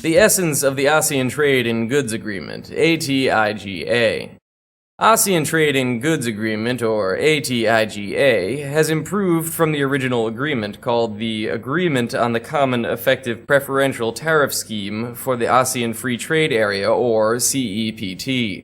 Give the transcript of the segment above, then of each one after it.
The essence of the ASEAN Trade in Goods Agreement, ATIGA. ASEAN Trade in Goods Agreement, or ATIGA, has improved from the original agreement called the Agreement on the Common Effective Preferential Tariff Scheme for the ASEAN Free Trade Area, or CEPT.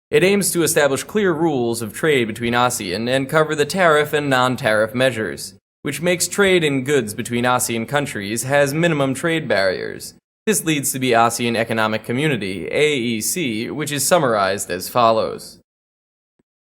It aims to establish clear rules of trade between ASEAN and cover the tariff and non-tariff measures, which makes trade in goods between ASEAN countries has minimum trade barriers. This leads to the ASEAN Economic Community, AEC, which is summarized as follows.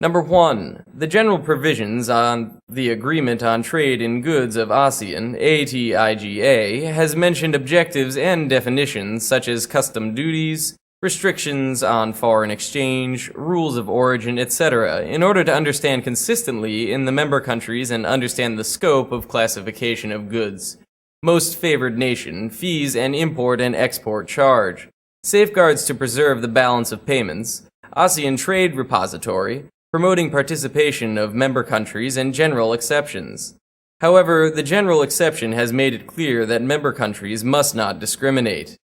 Number 1. The general provisions on the Agreement on Trade in Goods of ASEAN, ATIGA, has mentioned objectives and definitions such as custom duties, restrictions on foreign exchange, rules of origin, etc., in order to understand consistently in the member countries and understand the scope of classification of goods, most favored nation, fees and import and export charge, safeguards to preserve the balance of payments, ASEAN Trade Repository, promoting participation of member countries and general exceptions. However, the general exception has made it clear that member countries must not discriminate.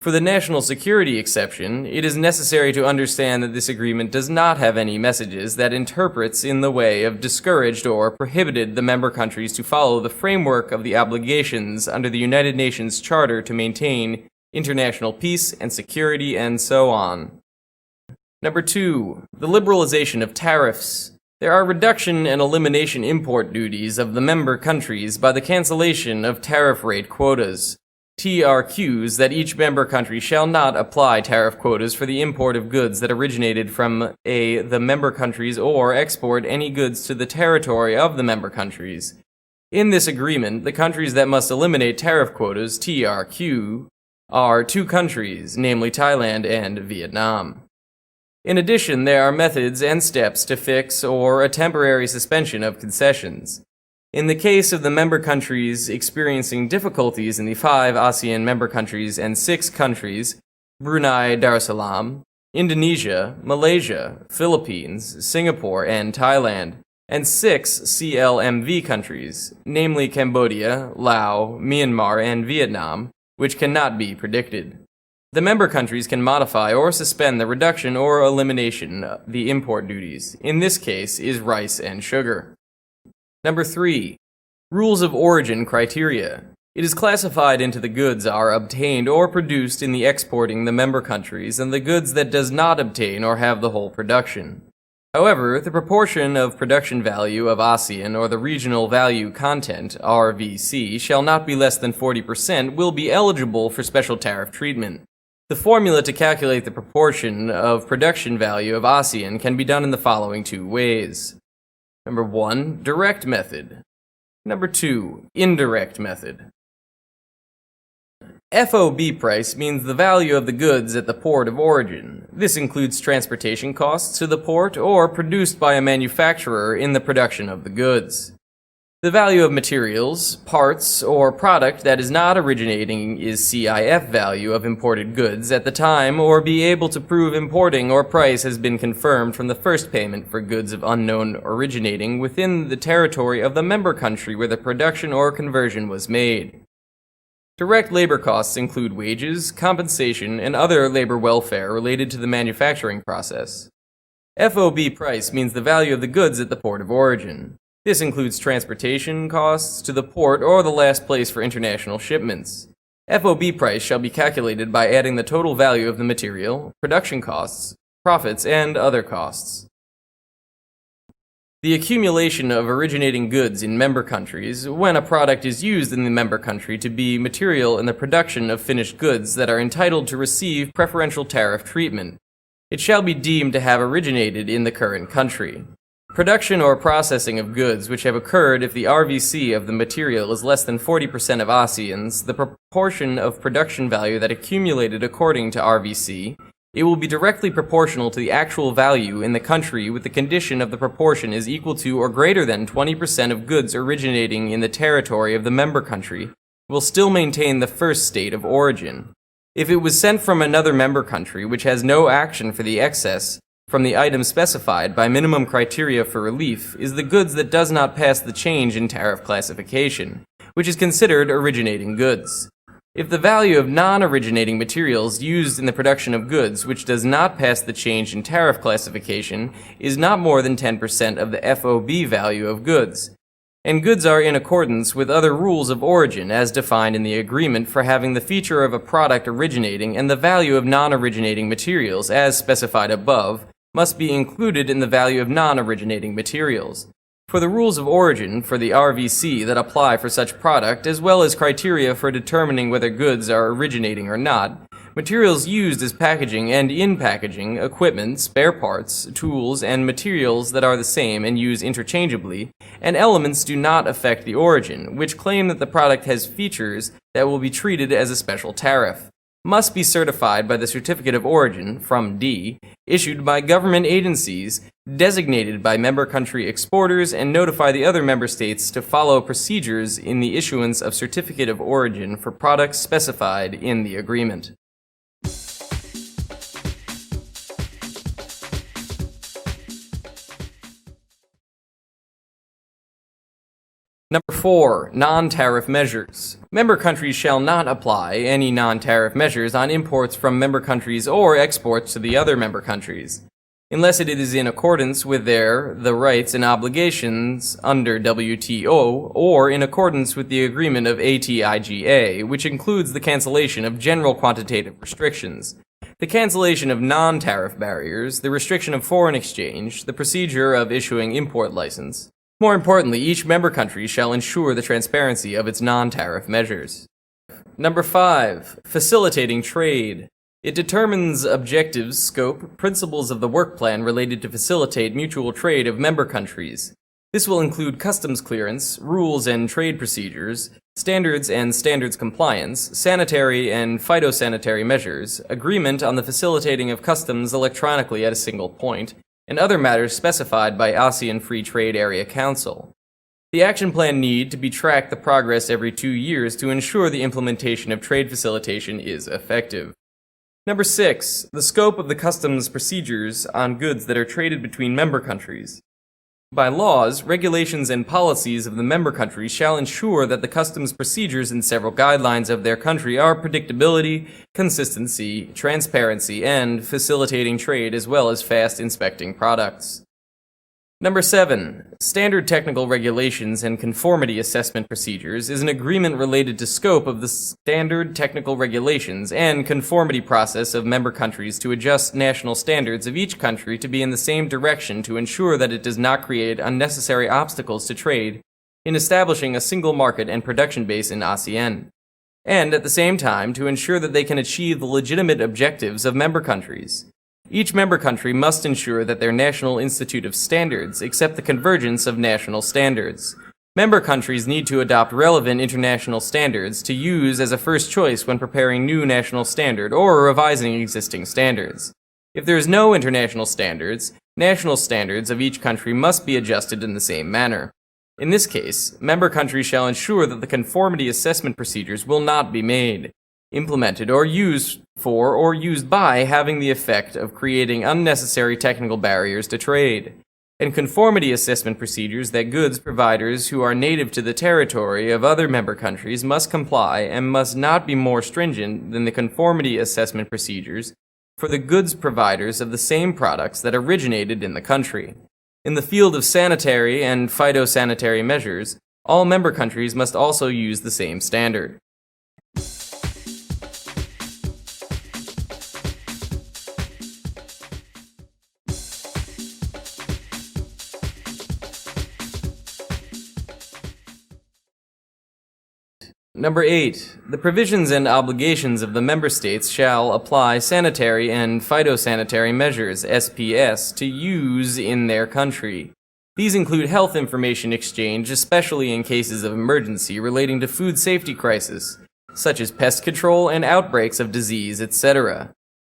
For the national security exception, it is necessary to understand that this agreement does not have any messages that interprets in the way of discouraged or prohibited the member countries to follow the framework of the obligations under the United Nations Charter to maintain international peace and security and so on. Number 2. The liberalization of tariffs. There are reduction and elimination import duties of the member countries by the cancellation of tariff rate quotas. TRQs that each member country shall not apply tariff quotas for the import of goods that originated from the member countries or export any goods to the territory of the member countries. In this agreement, the countries that must eliminate tariff quotas, TRQ, are 2 countries, namely Thailand and Vietnam. In addition, there are methods and steps to fix or a temporary suspension of concessions. In the case of the member countries experiencing difficulties in the 5 ASEAN member countries and 6 countries, Brunei Darussalam, Indonesia, Malaysia, Philippines, Singapore, and Thailand, and 6 CLMV countries, namely Cambodia, Laos, Myanmar, and Vietnam, which cannot be predicted. The member countries can modify or suspend the reduction or elimination of the import duties. In this case is rice and sugar. Number 3. Rules of origin criteria. It is classified into the goods are obtained or produced in the exporting the member countries and the goods that does not obtain or have the whole production. However, the proportion of production value of ASEAN or the regional value content, RVC, shall not be less than 40% will be eligible for special tariff treatment. The formula to calculate the proportion of production value of ASEAN can be done in the following 2 ways. Number 1, direct method. Number 2, indirect method. FOB price means the value of the goods at the port of origin. This includes transportation costs to the port or produced by a manufacturer in the production of the goods. The value of materials, parts, or product that is not originating is CIF value of imported goods at the time or be able to prove importing or price has been confirmed from the first payment for goods of unknown originating within the territory of the member country where the production or conversion was made. Direct labor costs include wages, compensation, and other labor welfare related to the manufacturing process. FOB price means the value of the goods at the port of origin. This includes transportation costs to the port or the last place for international shipments. FOB price shall be calculated by adding the total value of the material, production costs, profits, and other costs. The accumulation of originating goods in member countries, when a product is used in the member country to be material in the production of finished goods that are entitled to receive preferential tariff treatment, it shall be deemed to have originated in the current country. Production or processing of goods which have occurred if the RVC of the material is less than 40% of ASEAN's, the proportion of production value that accumulated according to RVC, it will be directly proportional to the actual value in the country with the condition of the proportion is equal to or greater than 20% of goods originating in the territory of the member country, will still maintain the first state of origin. If it was sent from another member country which has no action for the excess, from the item specified by minimum criteria for relief is the goods that does not pass the change in tariff classification, which is considered originating goods. if the value of non-originating materials used in the production of goods which does not pass the change in tariff classification is not more than 10% of the FOB value of goods, and goods are in accordance with other rules of origin as defined in the agreement for having the feature of a product originating and the value of non-originating materials as specified above must be included in the value of non-originating materials. For the rules of origin for the RVC that apply for such product, as well as criteria for determining whether goods are originating or not, materials used as packaging and in packaging, equipment, spare parts, tools, and materials that are the same and use interchangeably, and elements do not affect the origin, which claim that the product has features that will be treated as a special tariff, must be certified by the Certificate of Origin, from D, issued by government agencies designated by member country exporters and notify the other member states to follow procedures in the issuance of Certificate of Origin for products specified in the agreement. Number 4. Non-tariff measures. Member countries shall not apply any non-tariff measures on imports from member countries or exports to the other member countries, unless it is in accordance with the rights and obligations under WTO or in accordance with the agreement of ATIGA, which includes the cancellation of general quantitative restrictions, the cancellation of non-tariff barriers, the restriction of foreign exchange, the procedure of issuing import license. More importantly, each member country shall ensure the transparency of its non-tariff measures. Number 5. Facilitating trade. It determines objectives, scope, principles of the work plan related to facilitate mutual trade of member countries. This will include customs clearance, rules and trade procedures, standards and standards compliance, sanitary and phytosanitary measures, agreement on the facilitating of customs electronically at a single point, and other matters specified by ASEAN Free Trade Area Council. The action plan need to be tracked the progress every 2 years to ensure the implementation of trade facilitation is effective. Number 6. The scope of the customs procedures on goods that are traded between member countries. By laws, regulations, and policies of the member countries shall ensure that the customs procedures and several guidelines of their country are predictability, consistency, transparency, and facilitating trade as well as fast inspecting products. Number 7. Standard technical regulations and conformity assessment procedures is an agreement related to scope of the standard technical regulations and conformity process of member countries to adjust national standards of each country to be in the same direction to ensure that it does not create unnecessary obstacles to trade in establishing a single market and production base in ASEAN, and at the same time to ensure that they can achieve the legitimate objectives of member countries. Each member country must ensure that their National Institute of Standards accept the convergence of national standards. Member countries need to adopt relevant international standards to use as a first choice when preparing new national standard or revising existing standards. If there is no international standards, national standards of each country must be adjusted in the same manner. In this case, member countries shall ensure that the conformity assessment procedures will not be made, implemented, or used for or used by having the effect of creating unnecessary technical barriers to trade, and conformity assessment procedures that goods providers who are native to the territory of other member countries must comply and must not be more stringent than the conformity assessment procedures for the goods providers of the same products that originated in the country. In the field of sanitary and phytosanitary measures, all member countries must also use the same standard. Number 8. The provisions and obligations of the member states shall apply sanitary and phytosanitary measures, SPS, to use in their country. These include health information exchange, especially in cases of emergency relating to food safety crisis, such as pest control and outbreaks of disease, etc.,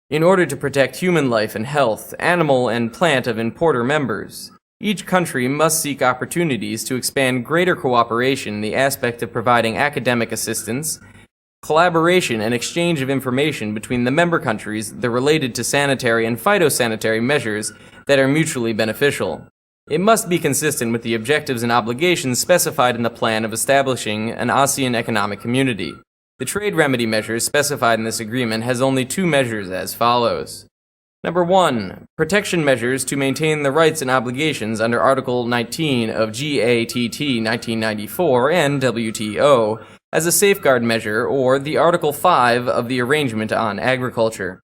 in order to protect human life and health, animal and plant of importer members. Each country must seek opportunities to expand greater cooperation in the aspect of providing academic assistance, collaboration and exchange of information between the member countries that are related to sanitary and phytosanitary measures that are mutually beneficial. It must be consistent with the objectives and obligations specified in the plan of establishing an ASEAN economic community. The trade remedy measures specified in this agreement has only two measures as follows. Number 1. Protection measures to maintain the rights and obligations under Article 19 of GATT 1994 and WTO as a safeguard measure or the Article 5 of the Arrangement on Agriculture.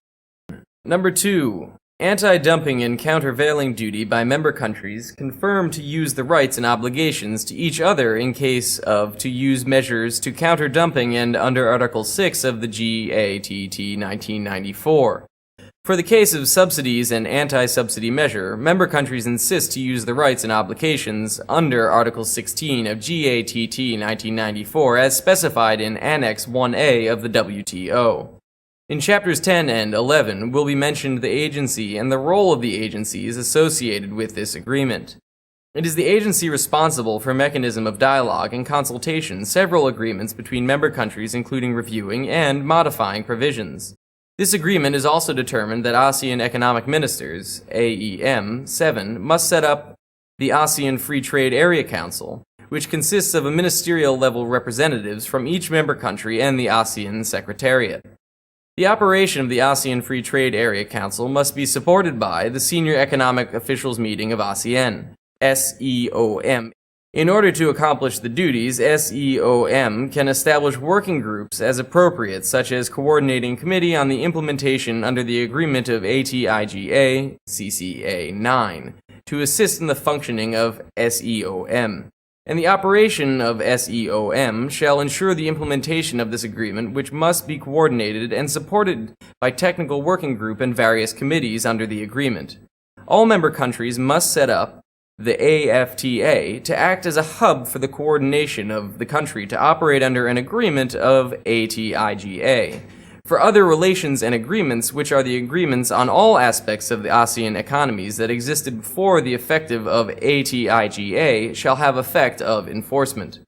Number 2. Anti-dumping and countervailing duty by member countries confirmed to use the rights and obligations to each other in case of to use measures to counter dumping and under Article 6 of the GATT 1994. For the case of subsidies and anti-subsidy measure, member countries insist to use the rights and obligations under Article 16 of GATT 1994 as specified in Annex 1A of the WTO. In Chapters 10 and 11 will be mentioned the agency and the role of the agencies associated with this agreement. It is the agency responsible for a mechanism of dialogue and consultation several agreements between member countries including reviewing and modifying provisions. This agreement is also determined that ASEAN Economic Ministers, AEM 7, must set up the ASEAN Free Trade Area Council, which consists of a ministerial-level representatives from each member country and the ASEAN Secretariat. The operation of the ASEAN Free Trade Area Council must be supported by the Senior Economic Officials Meeting of ASEAN, SEOM. In order to accomplish the duties, SEOM can establish working groups as appropriate, such as Coordinating Committee on the Implementation under the Agreement of ATIGA, CCA 9, to assist in the functioning of SEOM. And the operation of SEOM shall ensure the implementation of this agreement, which must be coordinated and supported by technical working group and various committees under the agreement. All member countries must set up the AFTA to act as a hub for the coordination of the country to operate under an agreement of ATIGA. For other relations and agreements, which are the agreements on all aspects of the ASEAN economies that existed before the effective of ATIGA, shall have effect of enforcement.